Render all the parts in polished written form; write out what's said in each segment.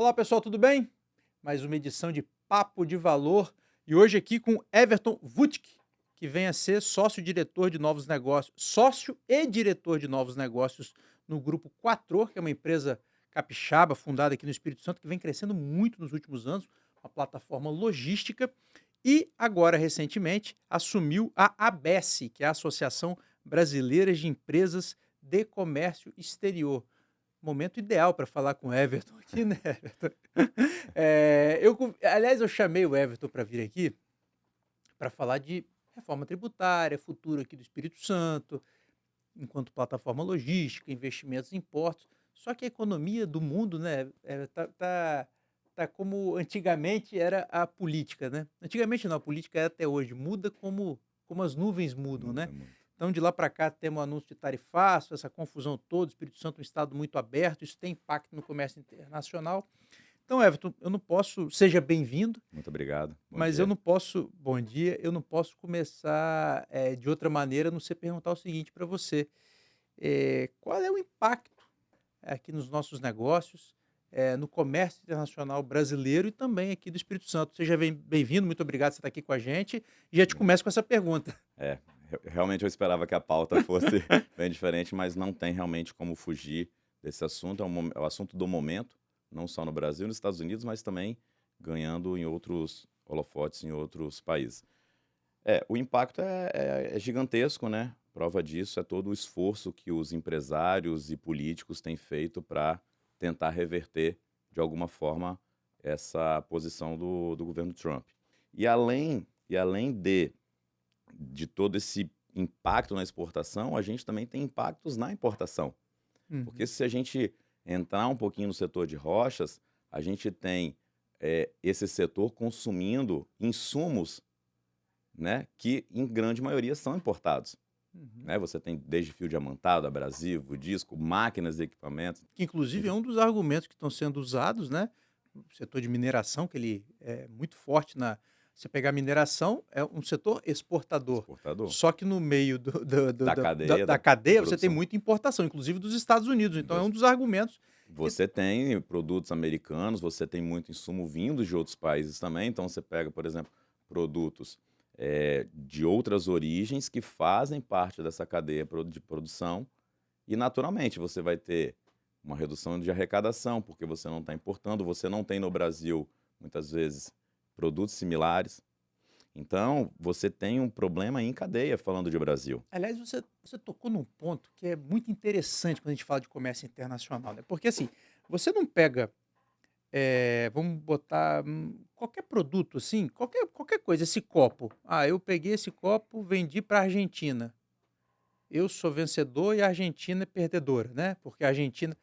Olá pessoal, tudo bem? Mais uma edição de Papo de Valor e hoje aqui com Everton Vuttke, que vem a ser sócio-diretor de novos negócios, sócio e diretor de novos negócios no Grupo Quatror, que é uma empresa capixaba fundada aqui no Espírito Santo, que vem crescendo muito nos últimos anos, uma plataforma logística e agora recentemente assumiu a ABESE, que é a Associação Brasileira de Empresas de Comércio Exterior. Momento ideal para falar com o Everton aqui, né, Everton? Aliás, eu chamei o Everton para vir aqui para falar de reforma tributária, futuro aqui do Espírito Santo, enquanto plataforma logística, investimentos em portos. Só que a economia do mundo, né, tá como antigamente era a política, né? Antigamente não, a política é até hoje, muda como as nuvens mudam, né? Muda muito. Então, de lá para cá, temos o anúncio de tarifaço, essa confusão toda, o Espírito Santo é um estado muito aberto, isso tem impacto no comércio internacional. Então, Everton, eu não posso, seja bem-vindo, Muito obrigado. Bom mas eu dia. não posso, bom dia, eu não posso começar de outra maneira, a não ser perguntar o seguinte para você: qual é o impacto aqui nos nossos negócios, no comércio internacional brasileiro e também aqui do Espírito Santo? Seja bem-vindo, muito obrigado por você estar aqui com a gente. E já te Bom, começo com essa pergunta. é, realmente eu esperava que a pauta fosse bem diferente, mas não tem realmente como fugir desse assunto. É o assunto do momento, não só no Brasil, nos Estados Unidos, mas também ganhando em outros holofotes em outros países. O impacto é gigantesco, né? Prova disso é todo o esforço que os empresários e políticos têm feito para tentar reverter, de alguma forma, essa posição do governo Trump. E além de todo esse impacto na exportação, a gente também tem impactos na importação. Porque Uhum. se a gente entrar um pouquinho no setor de rochas, a gente tem esse setor consumindo insumos, né, que em grande maioria são importados. Uhum. Né? Você tem desde fio diamantado, abrasivo, disco, máquinas e equipamentos. Que inclusive é Enfim, um dos argumentos que estão sendo usados, né, o setor de mineração, que ele é muito forte na você pegar a mineração, é um setor exportador, exportador só que no meio da cadeia da de cadeia você tem produção. muita importação, inclusive dos Estados Unidos, então é um Você, dos argumentos que você tem produtos americanos, você tem muito insumo vindo de outros países também. Então você pega, por exemplo, produtos de outras origens que fazem parte dessa cadeia de produção. E, naturalmente, você vai ter uma redução de arrecadação, porque você não está importando, você não tem no Brasil, muitas vezes, produtos similares. Então, você tem um problema em cadeia falando de Brasil. aliás, você tocou num ponto que é muito interessante quando a gente fala de comércio internacional, né, porque assim, você não pega, vamos botar, qualquer produto assim, qualquer coisa, esse copo, eu peguei esse copo, vendi pra Argentina. Eu sou vencedor e a Argentina é perdedora, né, porque a Argentina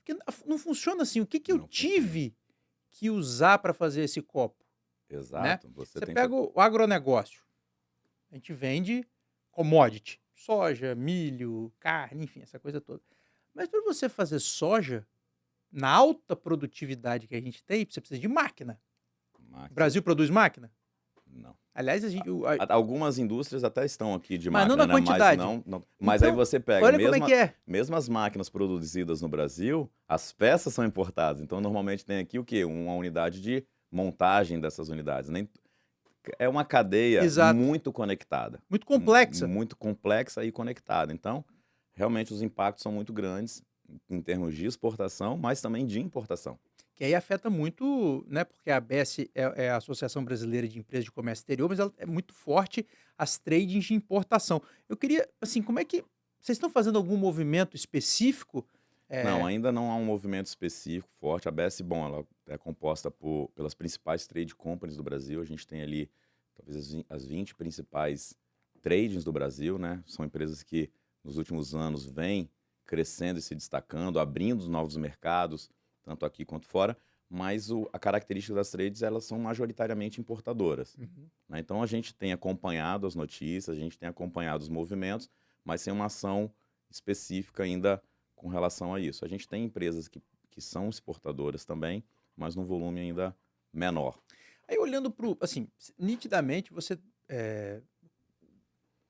porque não funciona assim, o que que eu Não funciona. tive que usar para fazer esse copo, né. Exato, você Você tem pega o agronegócio, a gente vende commodity, soja, milho, carne, enfim, essa coisa toda. Mas para você fazer soja, na alta produtividade que a gente tem, você precisa de máquina. O máquina. Brasil produz máquina? Não. Aliás, a gente o a Algumas indústrias até estão aqui de mas não máquina, na né? Mas quantidade. não. Mas aí Então, você pega, olha como é que é. mesmo as máquinas produzidas no Brasil, as peças são importadas. Então, normalmente tem aqui o quê? Uma unidade de montagem dessas unidades. Nem, é uma cadeia Exato. muito conectada, Muito complexa. muito complexa e conectada. Então, realmente os impactos são muito grandes em termos de exportação, mas também de importação. Que aí afeta muito, né, porque a ABS é a Associação Brasileira de Empresas de Comércio Exterior, mas ela é muito forte as tradings de importação. Eu queria, assim, como é que vocês estão fazendo algum movimento específico? Não, Eh, ainda não há um movimento específico forte. A BS, bom, ela é composta pelas principais trade companies do Brasil. A gente tem ali talvez as 20 principais tradings do Brasil, né? São empresas que nos últimos anos vêm crescendo e se destacando, abrindo novos mercados, tanto aqui quanto fora. Mas a característica das trades, elas são majoritariamente importadoras. uhum. Né? Então a gente tem acompanhado as notícias, a gente tem acompanhado os movimentos, mas sem uma ação específica ainda com relação a isso. A gente tem empresas que são exportadoras também, mas num volume ainda menor. Aí olhando para o, assim, nitidamente você,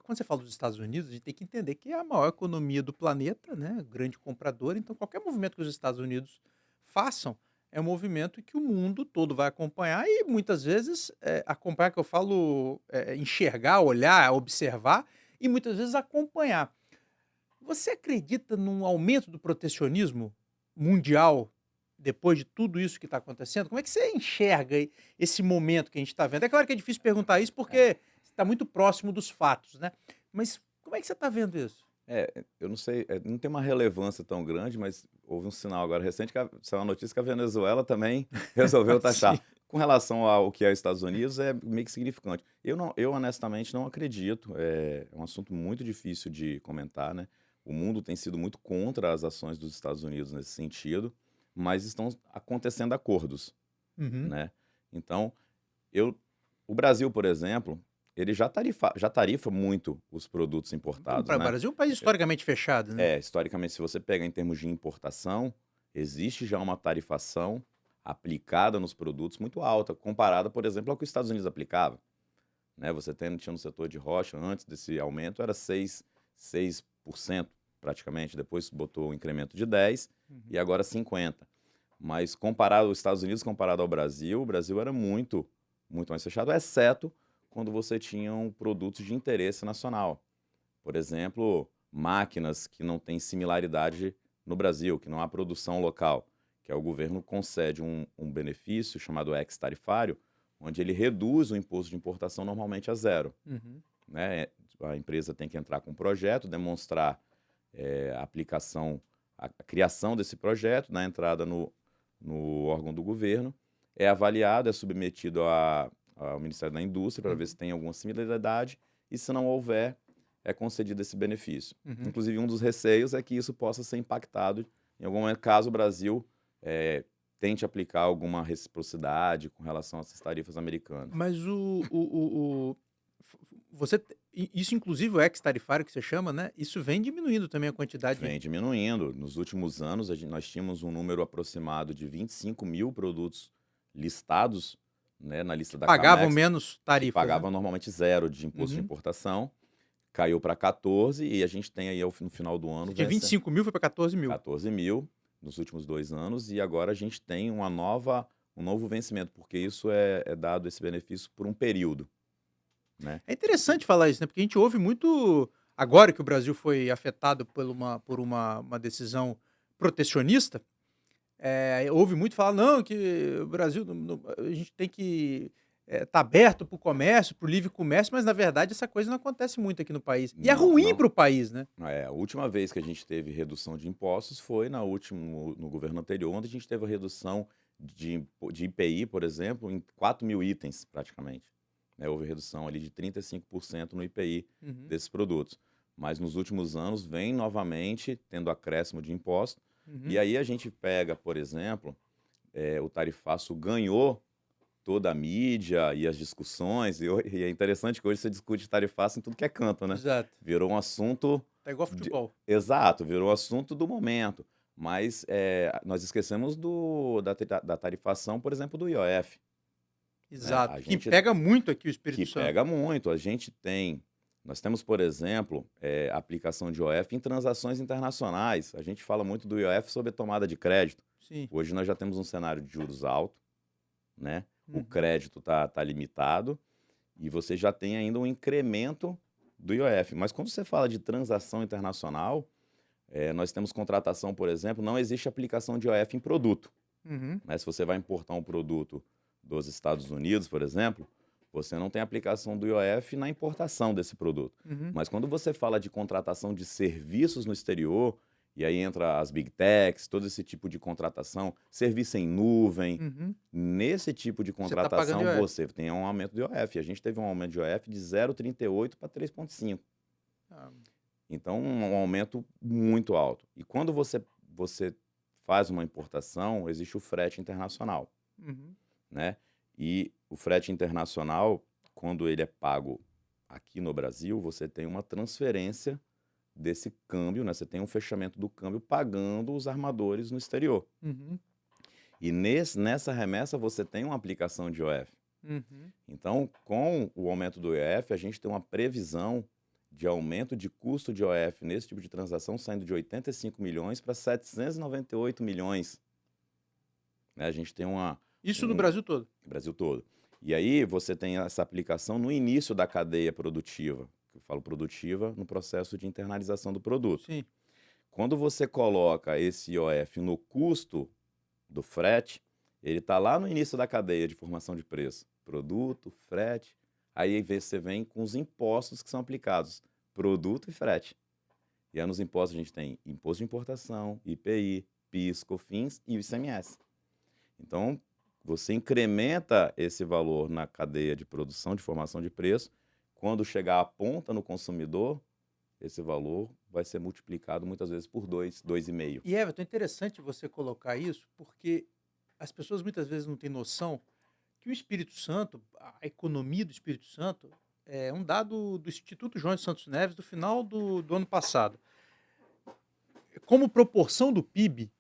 quando você fala dos Estados Unidos, a gente tem que entender que é a maior economia do planeta, né, grande comprador, então qualquer movimento que os Estados Unidos façam, é um movimento que o mundo todo vai acompanhar e muitas vezes, acompanhar que eu falo, enxergar, olhar, observar e muitas vezes acompanhar. Você acredita num aumento do protecionismo mundial depois de tudo isso que está acontecendo? Como é que você enxerga esse momento que a gente está vendo? É claro que é difícil perguntar isso porque está muito próximo dos fatos, né? Mas como é que você está vendo isso? Eu não sei, não tem uma relevância tão grande, mas houve um sinal agora recente, saiu uma notícia que a Venezuela também resolveu Sim. taxar. Com relação ao que é os Estados Unidos, é meio que significante. Eu honestamente não acredito, é um assunto muito difícil de comentar, né? O mundo tem sido muito contra as ações dos Estados Unidos nesse sentido, mas estão acontecendo acordos, Uhum. né? Então, eu, o Brasil, por exemplo, ele já tarifa muito os produtos importados, O né? Brasil é um país historicamente fechado, né? Historicamente, se você pega em termos de importação, existe já uma tarifação aplicada nos produtos muito alta, comparada, por exemplo, ao que os Estados Unidos aplicava, né? Tinha no setor de rocha, antes desse aumento, era 6% praticamente, depois botou um incremento de 10% e Uhum. agora 50%. Mas comparado aos Estados Unidos, comparado ao Brasil, o Brasil era muito, muito mais fechado, exceto quando você tinha produtos de interesse nacional. Por exemplo, máquinas que não têm similaridade no Brasil, que não há produção local, que é o governo concede um benefício chamado ex-tarifário, onde ele reduz o imposto de importação normalmente a zero, Uhum. né? A empresa tem que entrar com um projeto, demonstrar a aplicação, a criação desse projeto, na entrada no órgão do governo, é avaliado, é submetido ao Ministério da Indústria para ver se Uhum. tem alguma similaridade e, se não houver, é concedido esse benefício. Uhum. Inclusive, um dos receios é que isso possa ser impactado em algum momento, caso o Brasil tente aplicar alguma reciprocidade com relação a essas tarifas americanas. Mas você isso inclusive o ex-tarifário que você chama, né, isso vem diminuindo também a quantidade. Vem diminuindo. Nos últimos anos, nós tínhamos um número aproximado de 25 mil produtos listados, né, na lista Que da pagavam Camex, menos que tarifas, né? pagavam normalmente zero de imposto de Uhum. importação, caiu para 14 e a gente tem aí no final do ano Você tinha vence 25.000, foi para 14.000. 14 mil nos últimos 2 anos e agora a gente tem um novo vencimento, porque isso é dado esse benefício por um período, né? É interessante falar isso, né, porque a gente ouve muito agora que o Brasil foi afetado por uma decisão protecionista, ouve muito falar: "Não, que o Brasil a gente tem que, estar aberto para o comércio, para o livre comércio", mas na verdade essa coisa não acontece muito aqui no país. E é Não, ruim não. para o país, né? A última vez que a gente teve redução de impostos foi no governo anterior, onde a gente teve a redução de IPI, por exemplo, em 4 mil itens, praticamente, né? Houve redução ali de 35% no IPI Uhum, desses produtos. Mas nos últimos anos vem novamente tendo acréscimo de impostos. E uhum. aí a gente pega, por exemplo, o tarifaço ganhou toda a mídia e as discussões, e é interessante que hoje você discute tarifaço em tudo que é canto, né? Exato. Virou um assunto Tá igual de futebol. exato, virou assunto do momento. Mas, nós esquecemos da tarifação, por exemplo, do IOF, né. A Exato. Que gente pega muito aqui o Espírito que Santo. pega muito, nós temos, por exemplo, aplicação de IOF em transações internacionais. A gente fala muito do IOF sobre a tomada de crédito. Sim. Hoje nós já temos um cenário de juros alto, né, o Uhum. crédito tá limitado, e você já tem ainda um incremento do IOF. Mas quando você fala de transação internacional, nós temos contratação, por exemplo, não existe aplicação de IOF em produto, Uhum. né? Se você vai importar um produto dos Estados Unidos, por exemplo, você não tem aplicação do IOF na importação desse produto. Uhum. Mas quando você fala de contratação de serviços no exterior, e aí entra as big techs, todo esse tipo de contratação, serviço em nuvem, Uhum. nesse tipo de Você tá pagando contratação IOF. você tem um aumento do IOF. A gente teve um aumento de IOF de 0,38 para 3,5. Ah, Então, um aumento muito alto. E quando você faz uma importação, existe o frete internacional, uhum. né? E o frete internacional, quando ele é pago aqui no Brasil, você tem uma transferência desse câmbio, né? Você tem um fechamento do câmbio pagando os armadores no exterior. Uhum. E nessa remessa você tem uma aplicação de IOF. Uhum. Então, com o aumento do IOF, a gente tem uma previsão de aumento de custo de IOF nesse tipo de transação, saindo de 85 milhões para 798 milhões né? A gente tem Isso no Brasil todo. no Brasil todo. E aí você tem essa aplicação no início da cadeia produtiva. Eu falo produtiva no processo de internalização do produto. Sim. Quando você coloca esse IOF no custo do frete, ele está lá no início da cadeia de formação de preço. Produto, frete. Aí você vem com os impostos que são aplicados. Produto e frete. E aí nos impostos a gente tem imposto de importação, IPI, PIS, COFINS e o ICMS. Então, você incrementa esse valor na cadeia de produção, de formação de preço. Quando chegar à ponta no consumidor, esse valor vai ser multiplicado muitas vezes por 2, 2,5. E, Everton, é interessante você colocar isso, porque as pessoas muitas vezes não têm noção que o Espírito Santo, a economia do Espírito Santo, é um dado do Instituto João de Santos Neves do final do ano passado. Como proporção do PIB,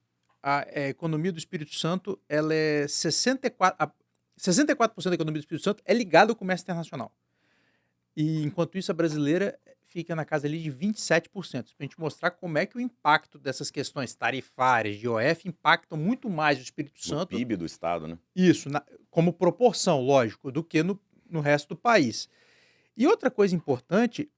a economia do Espírito Santo, ela é 64% da economia do Espírito Santo é ligada ao comércio internacional. E, enquanto isso, a brasileira fica na casa ali de 27%. Para a gente mostrar como é que o impacto dessas questões tarifárias de IOF impactam muito mais o Espírito No Santo. PIB do Estado, né? Isso, como proporção, lógico, do que no resto do país. E outra coisa importante,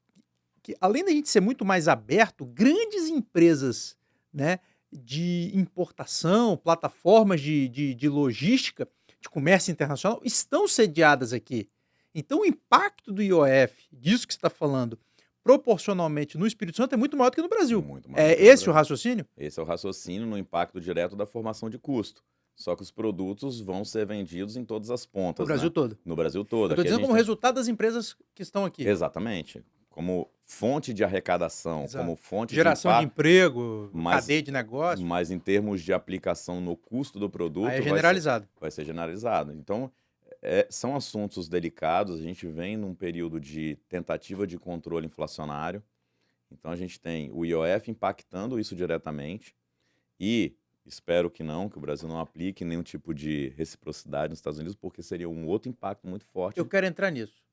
que além da gente ser muito mais aberto, grandes empresas, né, de importação, plataformas de logística, de comércio internacional, estão sediadas aqui. Então o impacto do IOF, disso que você está falando, proporcionalmente no Espírito Santo é muito maior do que no Brasil. Muito maior É do que no esse o Brasil. raciocínio? Esse é o raciocínio no impacto direto da formação de custo. Só que os produtos vão ser vendidos em todas as pontas, No Brasil né? todo. No Brasil Eu todo. estou Aqui a dizendo gente como tem- resultado das empresas que estão aqui. Exatamente. Como fonte de arrecadação, Exato. como fonte Geração de de impacto, emprego, mas- cadeia de negócio, mas em termos de aplicação no custo do produto, aí é generalizado. vai ser generalizado. Então, são assuntos delicados. A gente vem num período de tentativa de controle inflacionário. Então, a gente tem o IOF impactando isso diretamente e espero que o Brasil não aplique nenhum tipo de reciprocidade nos Estados Unidos, porque seria um outro impacto muito forte. Eu quero entrar nisso.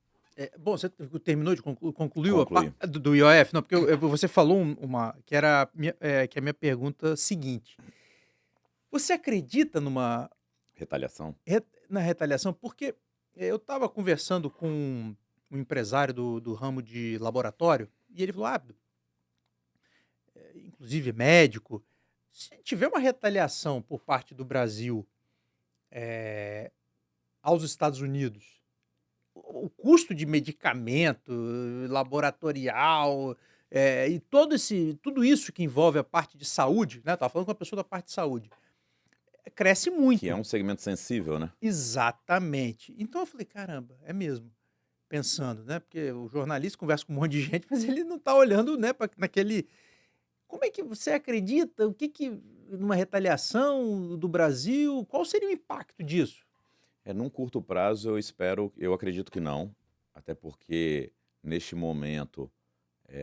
Bom, você terminou de concluiu a Concluí. parte do IOF? Não, porque você falou uma que era que é a minha pergunta seguinte. Você acredita Retaliação? na retaliação? Porque eu estava conversando com um empresário do ramo de laboratório e ele falou, inclusive médico, se tiver uma retaliação por parte do Brasil aos Estados Unidos, o custo de medicamento, laboratorial, e tudo isso que envolve a parte de saúde, né? Estava falando com uma pessoa da parte de saúde, cresce muito. Que é um segmento sensível, né? Exatamente. Então eu falei, caramba, é mesmo. Pensando, né? Porque o jornalista conversa com um monte de gente, mas ele não está olhando, né, naquele. Como é que você acredita? O que numa retaliação do Brasil, qual seria o impacto disso? Num curto prazo, eu acredito que não, até porque neste momento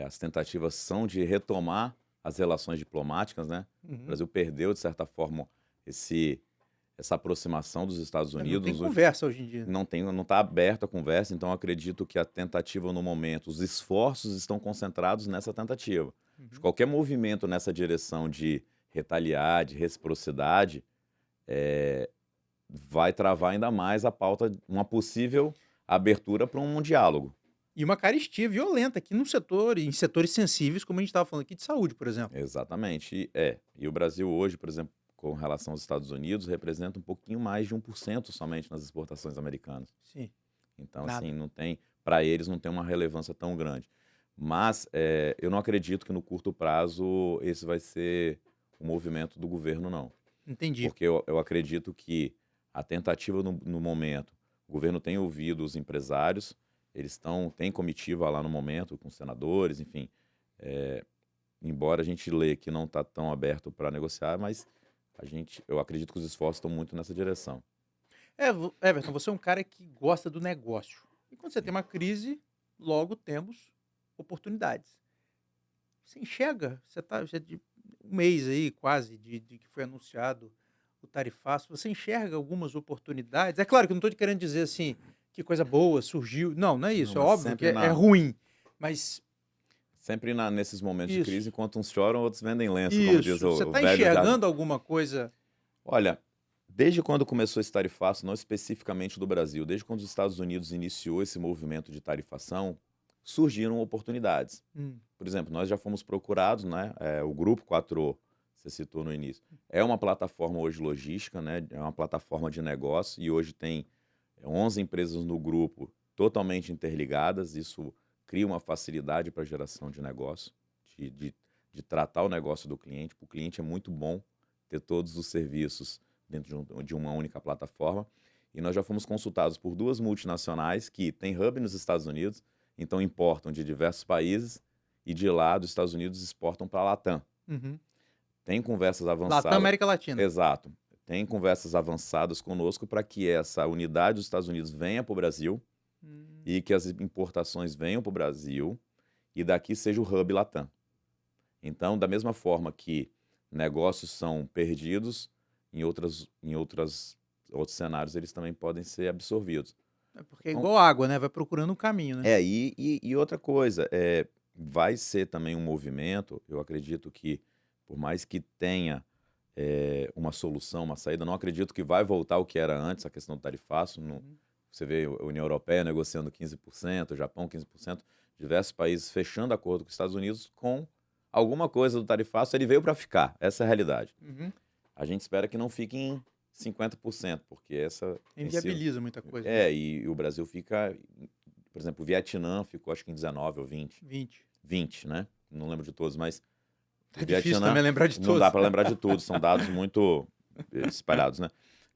as tentativas são de retomar as relações diplomáticas, né? O Brasil perdeu, de certa forma, essa aproximação dos Estados Unidos. Não tem conversa hoje em dia. Não está aberta a conversa, então acredito que a tentativa no momento, os esforços estão concentrados nessa tentativa. Qualquer movimento nessa direção de retaliar, de reciprocidade, vai travar ainda mais a pauta, uma possível abertura para um diálogo. E uma carestia violenta aqui no setor, em setores sensíveis, como a gente estava falando aqui de saúde, por exemplo. Exatamente. E o Brasil hoje, por exemplo, com relação aos Estados Unidos, representa um pouquinho mais de 1% somente nas exportações americanas. Sim. Então, Nada. assim, para eles não tem uma relevância tão grande. Mas eu não acredito que no curto prazo esse vai ser o movimento do governo, não. Entendi. Porque eu acredito que a tentativa no momento, o governo tem ouvido os empresários, eles têm comitiva lá no momento com os senadores, enfim. Embora a gente lê que não está tão aberto para negociar, mas eu acredito que os esforços estão muito nessa direção. Everton, você é um cara que gosta do negócio. E quando você tem uma crise, logo temos oportunidades. Você enxerga, você está de um mês aí quase de que foi anunciado o tarifaço, você enxerga algumas oportunidades? É claro que eu não estou querendo dizer assim, que coisa boa surgiu. Não é isso. Não, É mas óbvio que sempre é ruim. Mas Sempre nesses momentos Isso. de crise, enquanto uns choram, outros vendem lenço, como diz isso, o você está velho enxergando alguma coisa? Olha, Desde quando começou esse tarifaço, não especificamente do Brasil, desde quando os Estados Unidos iniciou esse movimento de tarifação, surgiram oportunidades. Hum, Por exemplo, nós já fomos procurados, né? O Grupo 4O, você citou no início, é uma plataforma hoje logística, né? É uma plataforma de negócio e hoje tem 11 empresas no grupo totalmente interligadas. Isso cria uma facilidade para a geração de negócio, de tratar o negócio do cliente. Para o cliente é muito bom ter todos os serviços dentro de uma única plataforma. E nós já fomos consultados por 2 multinacionais que têm hub nos Estados Unidos, então importam de diversos países e de lá dos Estados Unidos exportam para a Latam. uhum. Tem conversas Latam, avançadas. América Latina. Exato. Tem conversas avançadas conosco para que essa unidade dos Estados Unidos venha para o Brasil e que as importações venham para o Brasil e daqui seja o hub Latam. Então, da mesma forma que negócios são perdidos, em outros cenários eles também podem ser absorvidos. É porque é Então, igual água, né? Vai procurando um caminho, né? e outra coisa, vai ser também um movimento, eu acredito que, por mais que tenha uma solução, uma saída, não acredito que vai voltar ao que era antes, a questão do tarifaço. Uhum. Você vê a União Europeia negociando 15%, o Japão 15%, diversos países fechando acordo com os Estados Unidos com alguma coisa do tarifaço, ele veio para ficar, essa é a realidade. Uhum. A gente espera que não fique em 50%, porque essa tem sido... Inviabiliza muita coisa. Né? E o Brasil fica, por exemplo, o Vietnã ficou acho que em 19 ou 20. 20, né? Não lembro de todos, mas É difícil também lembrar de não todos. dá para lembrar de tudo, são dados muito espalhados, né?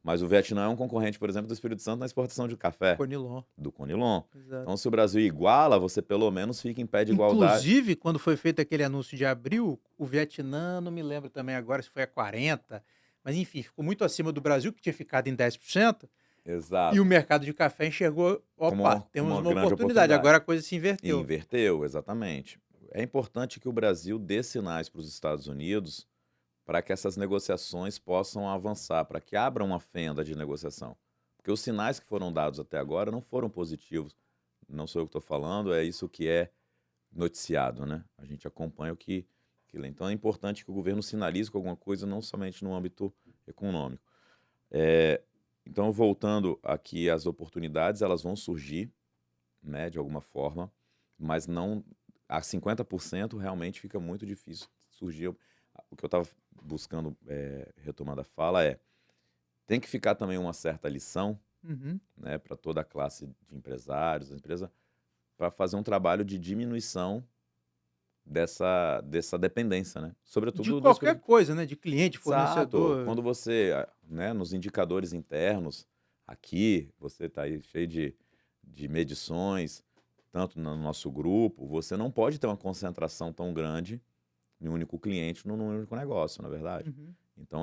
Mas o Vietnã é um concorrente, por exemplo, do Espírito Santo na exportação de café, Conilon. do Conilon. Exato. Então, se o Brasil iguala, você pelo menos fica em pé de igualdade. Inclusive, quando foi feito aquele anúncio de abril, o Vietnã, não me lembro também agora se foi a 40%, mas enfim, ficou muito acima do Brasil, que tinha ficado em 10%, Exato. e o mercado de café enxergou, opa, temos uma grande oportunidade, agora a coisa se inverteu. Inverteu, exatamente. É importante que o Brasil dê sinais para os Estados Unidos para que essas negociações possam avançar, para que abra uma fenda de negociação. Porque os sinais que foram dados até agora não foram positivos. Não sou eu que estou falando, é isso que é noticiado, né? A gente acompanha o que lê. Então é importante que o governo sinalize com alguma coisa, não somente no âmbito econômico. Então, voltando aqui às oportunidades, elas vão surgir, né, de alguma forma, mas não a 50% realmente fica muito difícil surgir. O que eu estava buscando, retomando a fala, tem que ficar também uma certa lição, Uhum. né, para toda a classe de empresários, da empresa, para fazer um trabalho de diminuição dessa dependência, né? Sobretudo De qualquer coisa, né? De cliente, fornecedor. Exato. Quando você, né, nos indicadores internos, aqui, você está aí cheio de medições, tanto no nosso grupo, você não pode ter uma concentração tão grande em um único cliente, num único negócio, na verdade. Uhum. Então,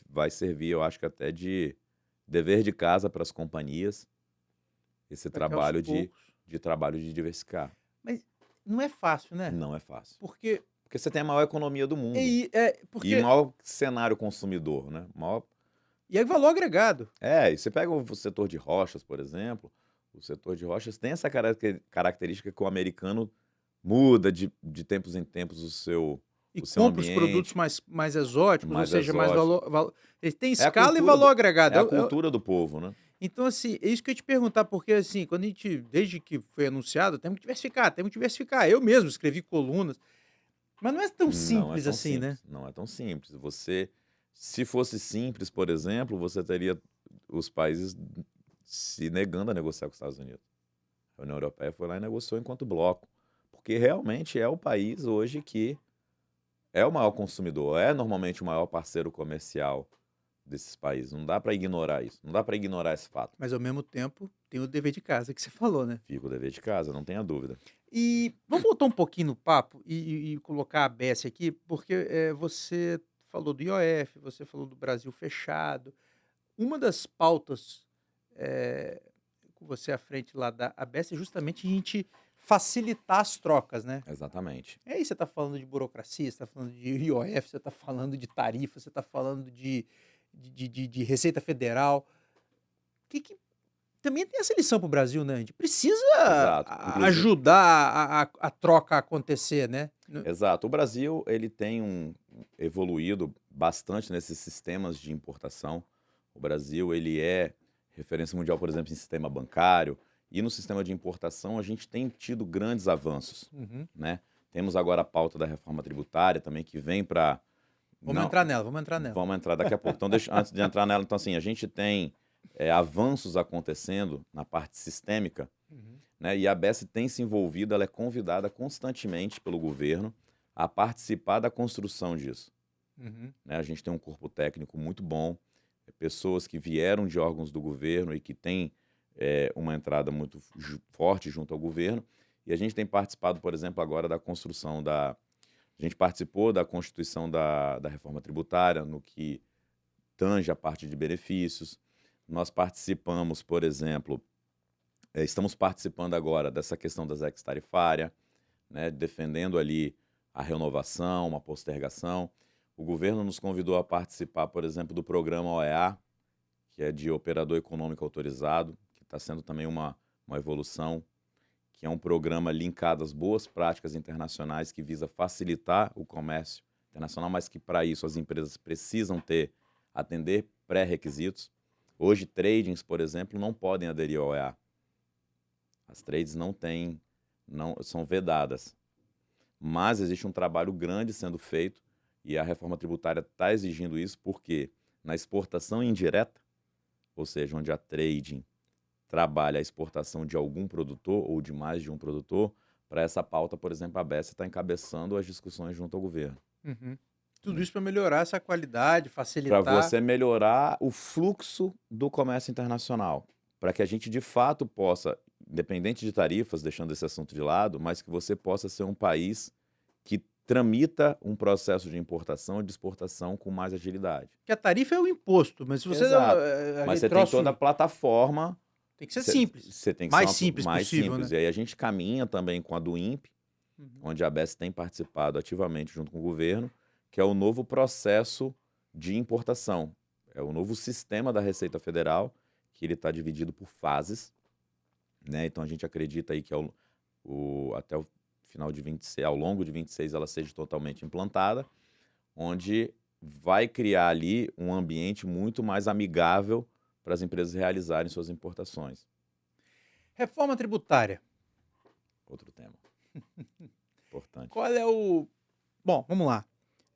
vai servir, eu acho que até de dever de casa para as companhias, esse Vai ter aos trabalho poucos. trabalho de diversificar. Mas não é fácil, né? Não é fácil. Porque Porque você tem a maior economia do mundo. E E o maior cenário consumidor, né? é valor agregado. E você pega o setor de rochas, por exemplo, o setor de rochas tem essa característica que o americano muda de tempos em tempos o seu Compra os ambiente. produtos mais exóticos, Mais ou seja, mais exóticos. valor. Ele tem É a escala e cultura valor agregado. É a cultura do povo, né? Então, assim, é isso que eu ia te perguntar, porque, assim, quando a gente, desde que foi anunciado, temos que diversificar. Eu mesmo escrevi colunas, mas não é tão Não é simples tão assim, né? simples, não é tão simples. Se fosse simples, por exemplo, você teria os países se negando a negociar com os Estados Unidos. A União Europeia foi lá e negociou enquanto bloco, porque realmente é o país hoje que é o maior consumidor, é normalmente o maior parceiro comercial desses países. Não dá para ignorar isso, não dá para ignorar esse fato. Mas, ao mesmo tempo, tem o dever de casa que você falou, né? Fica o dever de casa, não tenha dúvida. E vamos voltar um pouquinho no papo e colocar a Bessie aqui, porque você falou do IOF, você falou do Brasil fechado. Uma das pautas com você à frente lá da Bessie é justamente a gente facilitar as trocas, né? Exatamente. E aí você está falando de burocracia, você está falando de IOF, você está falando de tarifa, você está falando de Receita Federal. Que também tem essa lição para o Brasil, né? A gente precisa Exato. Inclusive, ajudar a troca a acontecer, né? exato. O Brasil ele tem evoluído bastante nesses sistemas de importação. O Brasil, ele é referência mundial, por exemplo, em sistema bancário, e no sistema de importação a gente tem tido grandes avanços, Uhum. né? Temos agora a pauta da reforma tributária também, que vem para... Vamos entrar nela, vamos entrar nela. Vamos entrar daqui a pouco. Então, antes de entrar nela, então assim, a gente tem avanços acontecendo na parte sistêmica, Uhum. né? E a ABS tem se envolvido, ela é convidada constantemente pelo governo a participar da construção disso. Uhum. Né? A gente tem um corpo técnico muito bom, pessoas que vieram de órgãos do governo e que têm uma entrada muito forte junto ao governo. E a gente tem participado, por exemplo, agora da construção da... A gente participou da constituição da reforma tributária, no que tange a parte de benefícios. Nós participamos, por exemplo, estamos participando agora dessa questão das ex-tarifária, né, defendendo ali a renovação, uma postergação. O governo nos convidou a participar, por exemplo, do programa OEA, que é de Operador Econômico Autorizado, que está sendo também uma evolução, que é um programa linkado às boas práticas internacionais que visa facilitar o comércio internacional, mas que para isso as empresas precisam atender pré-requisitos. Hoje, tradings, por exemplo, não podem aderir ao OEA. As trades são vedadas. Mas existe um trabalho grande sendo feito e a reforma tributária está exigindo isso porque na exportação indireta, ou seja, onde a trading trabalha a exportação de algum produtor ou de mais de um produtor, para essa pauta, por exemplo, a ABS está encabeçando as discussões junto ao governo. Uhum. Tudo isso para melhorar essa qualidade, Para facilitar. você melhorar o fluxo do comércio internacional, para que a gente de fato possa, independente de tarifas, deixando esse assunto de lado, mas que você possa ser um país que tramita um processo de importação e de exportação com mais agilidade. Porque a tarifa é o imposto, mas se você... Exato. Mas você tem toda a plataforma. Tem que ser simples. Você tem que mais ser simples mais possível, simples. né? E aí a gente caminha também com a do INPE, onde a ABS tem participado ativamente junto com o governo, que é o novo processo de importação. É o novo sistema da Receita Federal, que ele está dividido por fases, né? Então a gente acredita aí que até o final de 26, ao longo de 26, ela seja totalmente implantada, onde vai criar ali um ambiente muito mais amigável para as empresas realizarem suas importações. Reforma tributária. Outro tema importante. Qual é o... Bom, vamos lá.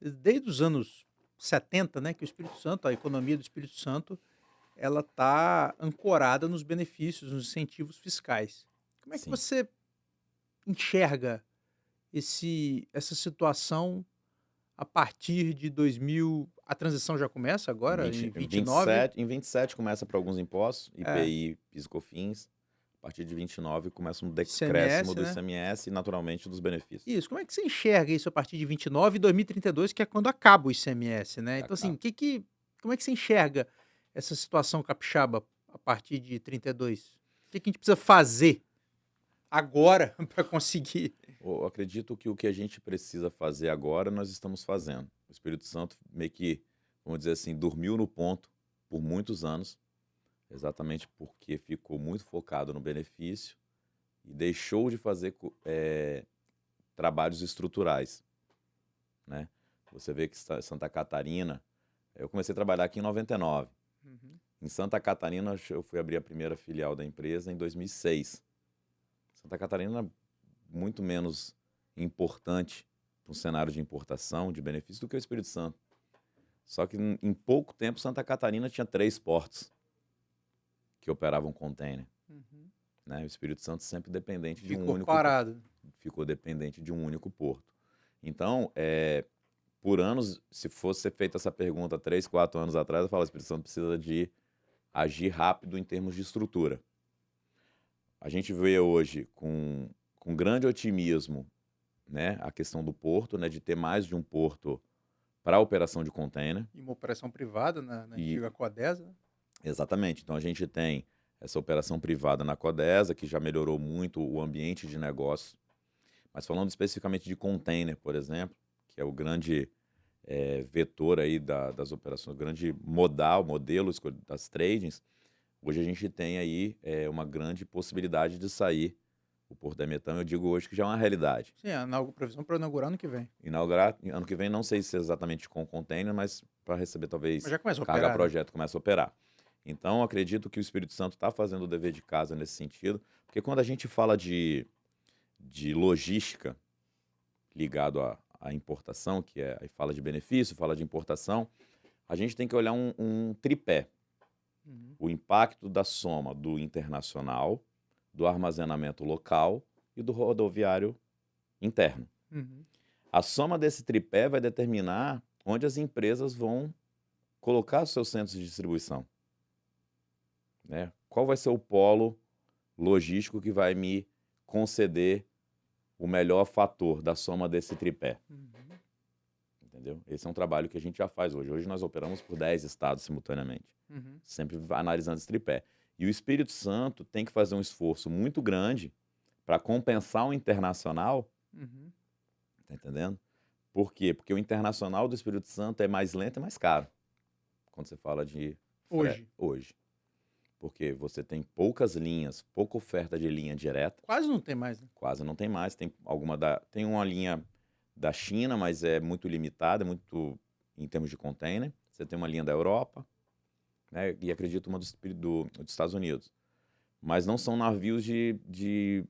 Desde os anos 70, né, que o Espírito Santo, a economia do Espírito Santo, ela está ancorada nos benefícios, nos incentivos fiscais. Como é que Sim. você enxerga essa situação a partir de 2000? A transição já começa agora, em 29? Em 27 começa para alguns impostos, IPI, PIS e COFINS. A partir de 29 começa um decréscimo do ICMS e, naturalmente, dos benefícios. Isso. Como é que você enxerga isso a partir de 29 e 2032, que é quando acaba o ICMS, né? Então, assim, como é que você enxerga essa situação capixaba a partir de 32? O que a gente precisa fazer agora para conseguir? Eu acredito que o que a gente precisa fazer agora, nós estamos fazendo. O Espírito Santo meio que, vamos dizer assim, dormiu no ponto por muitos anos, exatamente porque ficou muito focado no benefício e deixou de fazer trabalhos estruturais, né? Você vê que Santa Catarina... Eu comecei a trabalhar aqui em 99. Uhum. Em Santa Catarina, eu fui abrir a primeira filial da empresa em 2006. Santa Catarina muito menos importante para um cenário de importação, de benefício, do que o Espírito Santo. Só que em pouco tempo, Santa Catarina tinha 3 portos que operavam container. Uhum. Né? O Espírito Santo sempre dependente de um único... parado. Ficou dependente de um único porto. Então, por anos, se fosse ser feita essa pergunta 3, 4 anos atrás, eu falo, o Espírito Santo precisa de agir rápido em termos de estrutura. A gente vê hoje com grande otimismo, né, a questão do porto, né, de ter mais de um porto para a operação de container. E uma operação privada na antiga Codesa. Né? Exatamente. Então a gente tem essa operação privada na Codesa, que já melhorou muito o ambiente de negócio. Mas falando especificamente de container, por exemplo, que é o grande vetor aí das operações, o grande modelo das tradings, hoje a gente tem aí uma grande possibilidade de sair o Porto da Emetã. Eu digo hoje que já é uma realidade. Sim, a previsão para inaugurar ano que vem. Inaugurar ano que vem, não sei se é exatamente com container, mas para receber talvez mas já começa a carga operar, projeto, né? começa a operar. Então, eu acredito que o Espírito Santo está fazendo o dever de casa nesse sentido, porque quando a gente fala de logística ligado à importação, que é, aí fala de benefício, fala de importação, a gente tem que olhar um tripé. Uhum. O impacto da soma do internacional, do armazenamento local e do rodoviário interno. Uhum. A soma desse tripé vai determinar onde as empresas vão colocar os seus centros de distribuição, né? Qual vai ser o polo logístico que vai me conceder o melhor fator da soma desse tripé, Uhum. entendeu? Esse é um trabalho que a gente já faz hoje. Hoje nós operamos por 10 estados simultaneamente, Uhum. sempre analisando esse tripé. E o Espírito Santo tem que fazer um esforço muito grande para compensar o internacional, Uhum. tá entendendo? Por quê? Porque o internacional do Espírito Santo é mais lento e mais caro, quando você fala de hoje. Porque você tem poucas linhas, pouca oferta de linha direta, Quase não tem mais, né? quase não tem mais. Tem uma linha da China, mas é muito limitada, muito em termos de container. Você tem uma linha da Europa, né? E acredito uma dos Estados Unidos. Mas não são navios de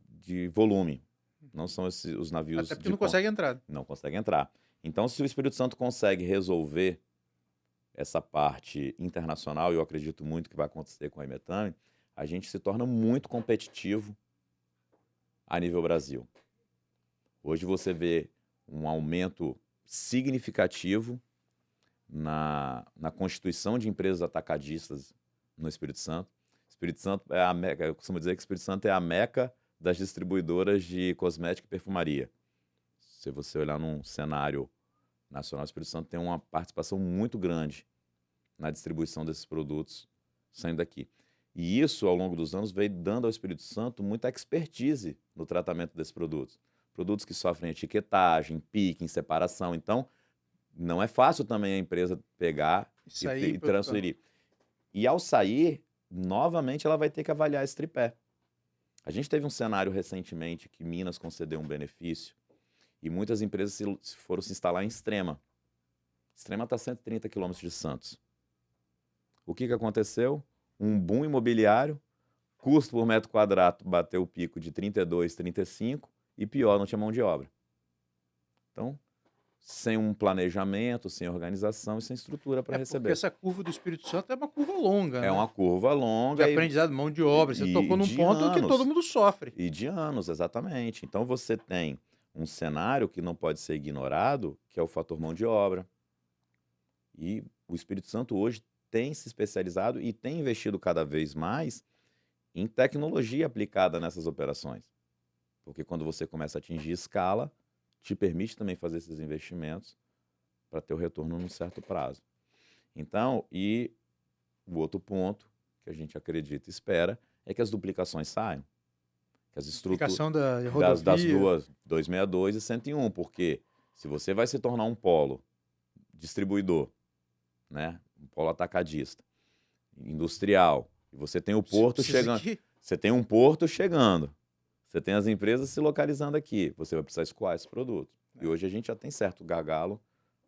volume. Não são os navios Até porque não consegue entrar. não consegue entrar. Então, se o Espírito Santo consegue resolver essa parte internacional, e eu acredito muito que vai acontecer com a Imetame, a gente se torna muito competitivo a nível Brasil. Hoje você vê um aumento significativo na constituição de empresas atacadistas no Espírito Santo. Espírito Santo é a meca, eu costumo dizer que o Espírito Santo é a meca das distribuidoras de cosmética e perfumaria. Se você olhar num cenário nacional, o Espírito Santo tem uma participação muito grande na distribuição desses produtos saindo daqui. E isso, ao longo dos anos, veio dando ao Espírito Santo muita expertise no tratamento desses produtos. Produtos que sofrem etiquetagem, pique, separação. Então, não é fácil também a empresa pegar e transferir. E ao sair, novamente ela vai ter que avaliar esse tripé. A gente teve um cenário recentemente que Minas concedeu um benefício e muitas empresas foram se instalar em Extrema. Extrema está a 130 quilômetros de Santos. O que aconteceu? Um boom imobiliário, custo por metro quadrado bateu o pico de 32, 35 e pior, não tinha mão de obra. Então, sem um planejamento, sem organização e sem estrutura para receber. Porque essa curva do Espírito Santo é uma curva longa, né? É uma curva longa. De aprendizado, mão de obra. Você tocou num ponto anos, que todo mundo sofre. E de anos, exatamente. Então você tem um cenário que não pode ser ignorado, que é o fator mão de obra. E o Espírito Santo hoje tem se especializado e tem investido cada vez mais em tecnologia aplicada nessas operações. Porque quando você começa a atingir escala, te permite também fazer esses investimentos para ter o retorno num certo prazo. Então, e o outro ponto que a gente acredita e espera é que as duplicações saiam. Que as estruturas das duas, 262 e 101, porque se você vai se tornar um polo distribuidor, né, um polo atacadista, industrial, e você tem o porto chegando, você tem um porto chegando, você tem as empresas se localizando aqui, você vai precisar escoar esses produtos. E hoje a gente já tem certo gargalo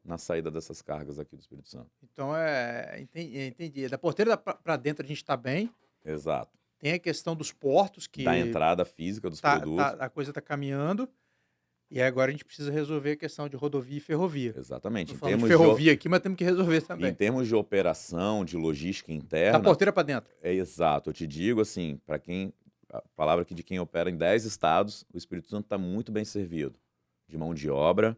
na saída dessas cargas aqui do Espírito Santo. Então, entendi. Da porteira para dentro a gente está bem. Exato. Tem a questão dos portos, que da entrada física dos produtos. A coisa está caminhando. E agora a gente precisa resolver a questão de rodovia e ferrovia. Exatamente. Em termos de ferrovia aqui, mas temos que resolver também. Em termos de operação, de logística interna... Da porteira para dentro. É exato. Eu te digo assim, para quem... A palavra aqui de quem opera em 10 estados, o Espírito Santo está muito bem servido. De mão de obra,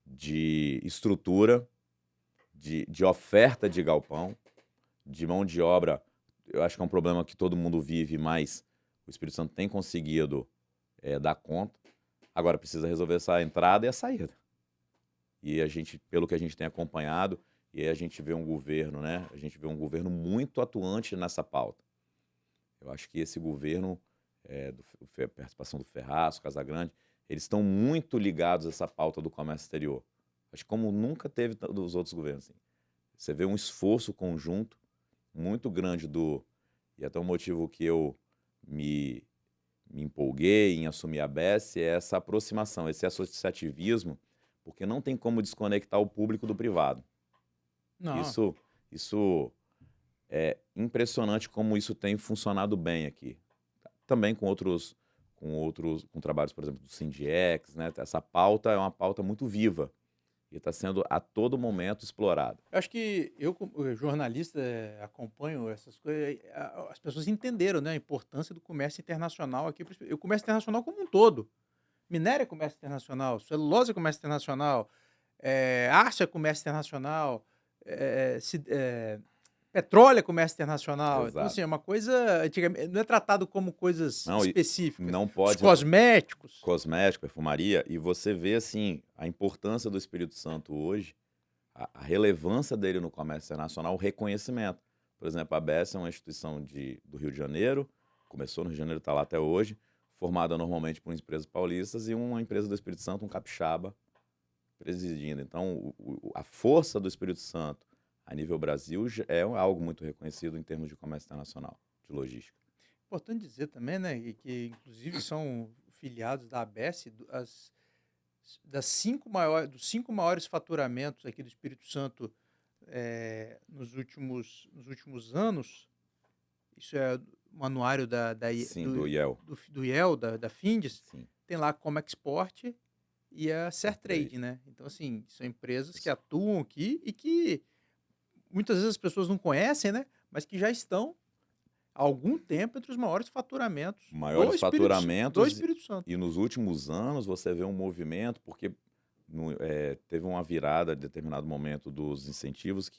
de estrutura, de oferta de galpão, de mão de obra. Eu acho que é um problema que todo mundo vive, mas o Espírito Santo tem conseguido dar conta. Agora precisa resolver essa entrada e a saída. E a gente, pelo que a gente tem acompanhado, e aí a gente vê um governo, né? A gente vê um governo muito atuante nessa pauta. Eu acho que esse governo, a participação do Ferraz, Casagrande, eles estão muito ligados a essa pauta do comércio exterior. Acho que como nunca teve dos outros governos. Assim. Você vê um esforço conjunto muito grande e até o motivo que eu me empolguei em assumir a BES é essa aproximação, esse associativismo, porque não tem como desconectar o público do privado. Não. Isso É impressionante como isso tem funcionado bem aqui. Também com trabalhos, por exemplo, do Sindiex, né? Essa pauta é uma pauta muito viva e está sendo a todo momento explorada. Eu acho que eu, como jornalista, acompanho essas coisas. As pessoas entenderam, né, a importância do comércio internacional aqui. O comércio internacional como um todo. Minério é comércio internacional, celulose é comércio internacional, aço é comércio internacional, petróleo é comércio internacional. Então, Exato. assim, é uma coisa. Antigamente, não é tratado como coisas Não, e específicas. não Os pode cosméticos. cosmético, perfumaria, e você vê assim a importância do Espírito Santo hoje, a relevância dele no comércio internacional, o reconhecimento. Por exemplo, a ABS é uma instituição do Rio de Janeiro, começou no Rio de Janeiro, está lá até hoje, formada normalmente por empresas paulistas e uma empresa do Espírito Santo, um capixaba, presidindo. Então, a força do Espírito Santo a nível Brasil é algo muito reconhecido em termos de comércio internacional, de logística. Importante dizer também, né, e que inclusive são filiados da ABS, dos 5 maiores faturamentos aqui do Espírito Santo nos últimos anos. Isso é um anuário Sim, do IEL. do IEL, da Findes. Sim. Tem lá a Comexport e a Sertrade. Sertrade, né? Então, assim, são empresas que atuam aqui e que muitas vezes as pessoas não conhecem, né? Mas que já estão há algum tempo entre os maiores faturamentos Maiores faturamentos do Espírito Santo. e nos últimos anos você vê um movimento, porque teve uma virada em determinado momento dos incentivos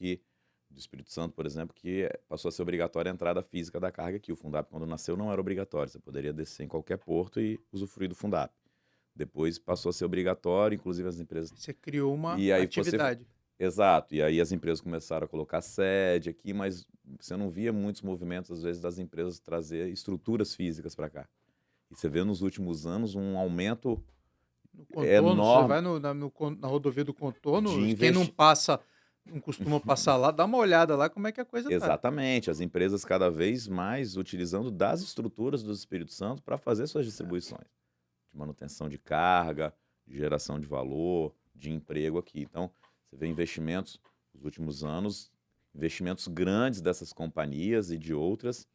do Espírito Santo, por exemplo, que passou a ser obrigatória a entrada física da carga aqui. O Fundap, quando nasceu, não era obrigatório. Você poderia descer em qualquer porto e usufruir do Fundap. Depois passou a ser obrigatório, inclusive as empresas... Você criou uma E aí atividade. Exato, e aí as empresas começaram a colocar sede aqui, mas você não via muitos movimentos, às vezes, das empresas trazer estruturas físicas para cá. E você vê nos últimos anos um aumento No contorno, você enorme vai na rodovia do contorno, de quem não investimento. passa, não costuma passar lá, dá uma olhada lá como é que a coisa tá. Exatamente, as empresas cada vez mais utilizando das estruturas do Espírito Santo para fazer suas distribuições de manutenção de carga, de geração de valor, de emprego aqui. Então, você vê investimentos nos últimos anos, investimentos grandes dessas companhias e de outras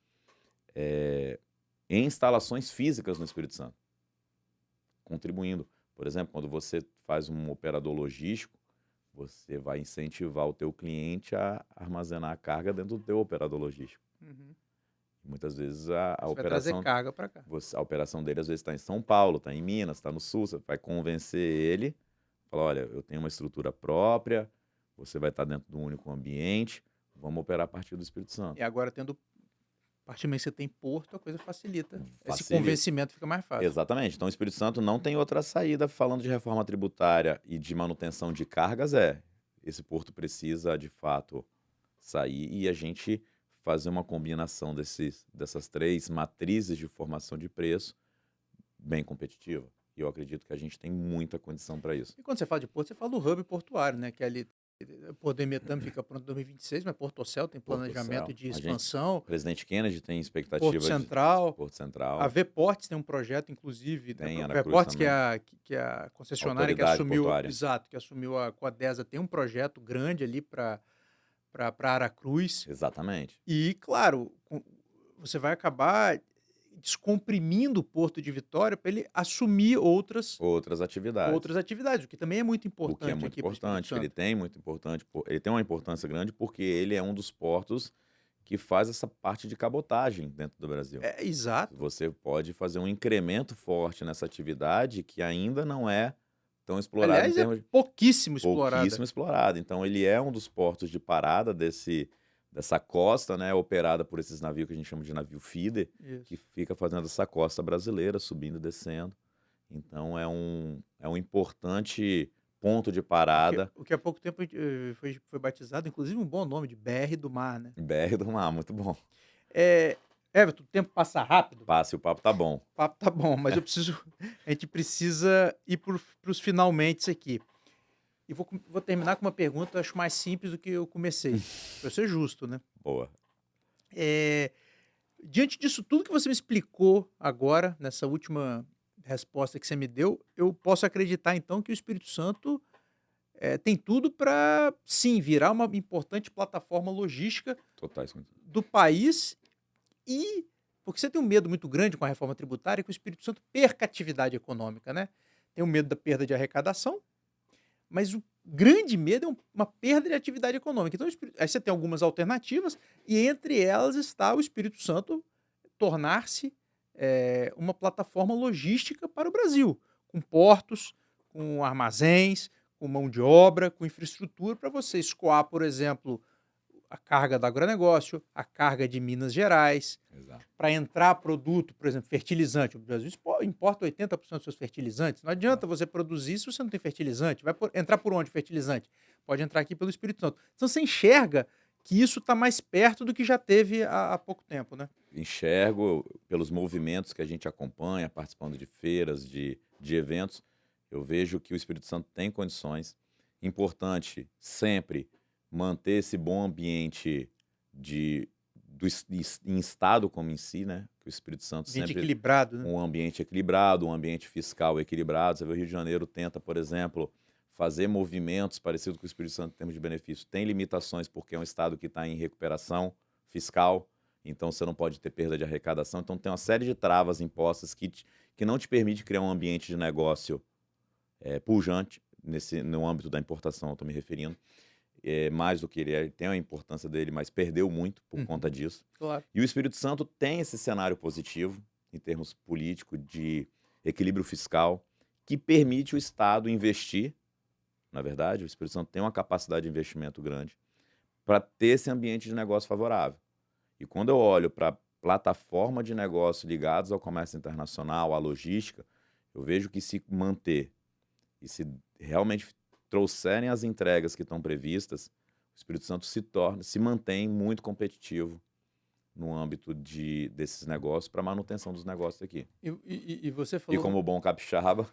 em instalações físicas no Espírito Santo, contribuindo. Por exemplo, quando você faz um operador logístico, você vai incentivar o teu cliente a armazenar a carga dentro do teu operador logístico. Uhum. Muitas vezes a Você vai trazer operação, carga para cá. a operação dele às vezes está em São Paulo, está em Minas, está no Sul, você vai convencer ele, falar, olha, eu tenho uma estrutura própria, você vai estar dentro de um único ambiente, vamos operar a partir do Espírito Santo. E agora, a partir do momento que você tem porto, a coisa facilita. Esse Facilita. convencimento fica mais fácil. Exatamente. Então, o Espírito Santo não tem outra saída. Falando de reforma tributária e de manutenção de cargas, esse porto precisa, de fato, sair e a gente fazer uma combinação dessas três matrizes de formação de preço bem competitiva. E eu acredito que a gente tem muita condição para isso. E quando você fala de porto, você fala do hub portuário, né? Que é ali, o Porto de Metame fica pronto em 2026, mas Porto Ocel tem planejamento Ocel. de expansão. O presidente Kennedy tem expectativa Porto Central. de Porto Central. A Vports tem um projeto, inclusive. Tem A Aracruz Vports, também. que é a concessionária que Autoridade assumiu. portuária. Exato, que assumiu a Codesa, tem um projeto grande ali para Aracruz. Exatamente. E, claro, você vai acabar descomprimindo o Porto de Vitória para ele assumir outras atividades, o que também é muito importante. O que é muito aqui pro Espírito importante, Santo. ele tem uma importância grande porque ele é um dos portos que faz essa parte de cabotagem dentro do Brasil. Exato. Você pode fazer um incremento forte nessa atividade que ainda não é tão explorada. Aliás, é pouquíssimo explorada. Pouquíssimo explorado. Então, ele é um dos portos de parada dessa costa, né, operada por esses navios que a gente chama de navio feeder, Isso. que fica fazendo essa costa brasileira, subindo e descendo. Então, é um importante ponto de parada. O que há pouco tempo foi batizado, inclusive um bom nome, de BR do Mar, né? BR do Mar, muito bom. Everton, o tempo passa rápido. Passe, o papo tá bom. O papo tá bom, mas a gente precisa ir para os finalmente aqui. E vou terminar com uma pergunta, acho mais simples do que eu comecei, para ser justo, né? Boa. Diante disso tudo que você me explicou agora, nessa última resposta que você me deu, eu posso acreditar, então, que o Espírito Santo tem tudo para, sim, virar uma importante plataforma logística Totais condições. do país e porque você tem um medo muito grande com a reforma tributária que o Espírito Santo perca atividade econômica, né. Tem o medo da perda de arrecadação, mas o grande medo é uma perda de atividade econômica. Então, aí você tem algumas alternativas, e entre elas está o Espírito Santo tornar-se uma plataforma logística para o Brasil, com portos, com armazéns, com mão de obra, com infraestrutura, para você escoar, por exemplo, a carga do agronegócio, a carga de Minas Gerais, Exato. para entrar produto, por exemplo, fertilizante. O Brasil importa 80% dos seus fertilizantes. Não adianta você produzir se você não tem fertilizante. Entrar por onde fertilizante? Pode entrar aqui pelo Espírito Santo. Então você enxerga que isso está mais perto do que já teve há pouco tempo, né? Enxergo pelos movimentos que a gente acompanha, participando de feiras, de eventos, eu vejo que o Espírito Santo tem condições. Importante sempre manter esse bom ambiente em estado como em si, né? Que o Espírito Santo Ambiente sempre equilibrado, né? um ambiente equilibrado, um ambiente fiscal equilibrado. Você vê o Rio de Janeiro tenta, por exemplo, fazer movimentos parecidos com o Espírito Santo em termos de benefício. Tem limitações porque é um estado que está em recuperação fiscal, então você não pode ter perda de arrecadação. Então tem uma série de travas impostas que não te permite criar um ambiente de negócio pujante no âmbito da importação, eu estou me referindo. Mais do que ele tem a importância dele, mas perdeu muito por conta disso. Claro. E o Espírito Santo tem esse cenário positivo, em termos políticos, de equilíbrio fiscal, que permite o Estado investir. Na verdade, o Espírito Santo tem uma capacidade de investimento grande para ter esse ambiente de negócio favorável. E quando eu olho para a plataforma de negócio ligados ao comércio internacional, à logística, eu vejo que se manter e se realmente trouxerem as entregas que estão previstas, o Espírito Santo se mantém muito competitivo no âmbito desses negócios, para a manutenção dos negócios aqui. E você E falou... como bom capixaba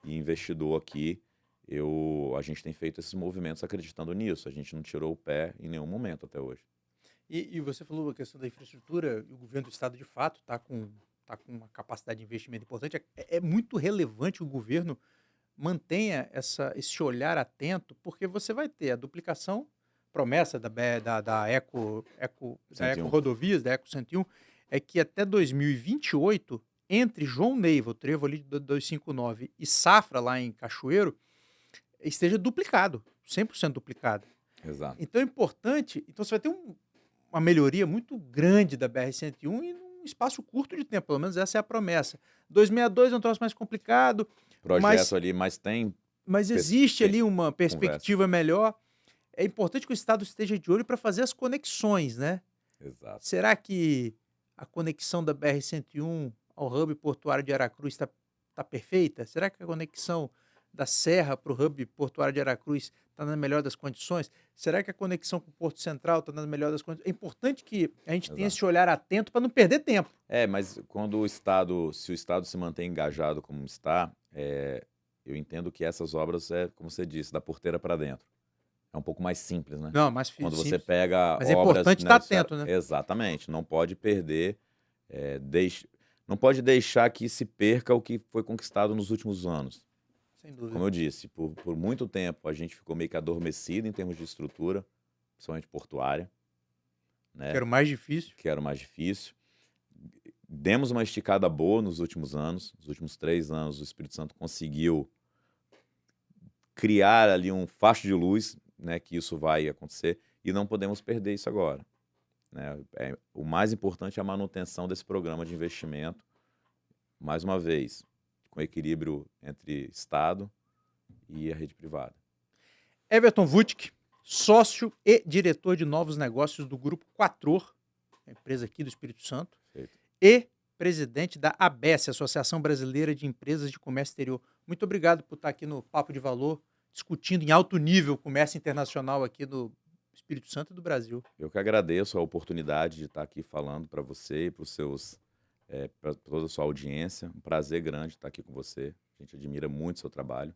e investidor aqui, a gente tem feito esses movimentos acreditando nisso. A gente não tirou o pé em nenhum momento até hoje. E você falou a questão da infraestrutura, e o governo do estado, de fato, está com uma capacidade de investimento importante. É muito relevante que o governo mantenha esse olhar atento, porque você vai ter a duplicação, promessa da Eco 101. Rodovias, da Eco 101, é que até 2028, entre João Neiva, o trevo ali de 259, e Safra, lá em Cachoeiro, esteja duplicado, 100% duplicado. Exato. Então é importante, então você vai ter uma melhoria muito grande da BR-101 e num espaço curto de tempo, pelo menos essa é a promessa. 262 é um troço mais complicado, Projeto ali, mas existe ali uma perspectiva melhor. É importante que o Estado esteja de olho para fazer as conexões, né? Exato. Será que a conexão da BR-101 ao hub portuário de Aracruz está perfeita? Será que a conexão da Serra para o hub portuário de Aracruz está na melhor das condições? Será que a conexão com o Porto Central está na melhor das condições? É importante que a gente tenha esse olhar atento para não perder tempo. Mas quando se o Estado se mantém engajado como está, eu entendo que essas obras como você disse, da porteira para dentro. É um pouco mais simples, né? Não, mais Quando simples. você pega Mas é obras... importante estar atento, né? Exatamente. Não pode perder, não pode deixar que se perca o que foi conquistado nos últimos anos. Sem dúvida. Como eu disse, por muito tempo a gente ficou meio que adormecido em termos de estrutura, principalmente portuária. Né? Que era o mais difícil. Que era o mais difícil. Demos uma esticada boa nos últimos anos. Nos últimos 3 anos, o Espírito Santo conseguiu criar ali um facho de luz, né, que isso vai acontecer, e não podemos perder isso agora. Né? O mais importante é a manutenção desse programa de investimento, mais uma vez, com equilíbrio entre Estado e a rede privada. Everton Vutic, sócio e diretor de novos negócios do Grupo Quatror, empresa aqui do Espírito Santo, Perfeito. E presidente da ABES, Associação Brasileira de Empresas de Comércio Exterior. Muito obrigado por estar aqui no Papo de Valor, discutindo em alto nível o comércio internacional aqui do Espírito Santo e do Brasil. Eu que agradeço a oportunidade de estar aqui falando para você e para toda a sua audiência. Um prazer grande estar aqui com você. A gente admira muito o seu trabalho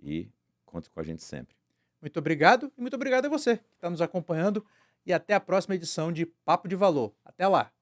e conte com a gente sempre. Muito obrigado e muito obrigado a você que está nos acompanhando e até a próxima edição de Papo de Valor. Até lá!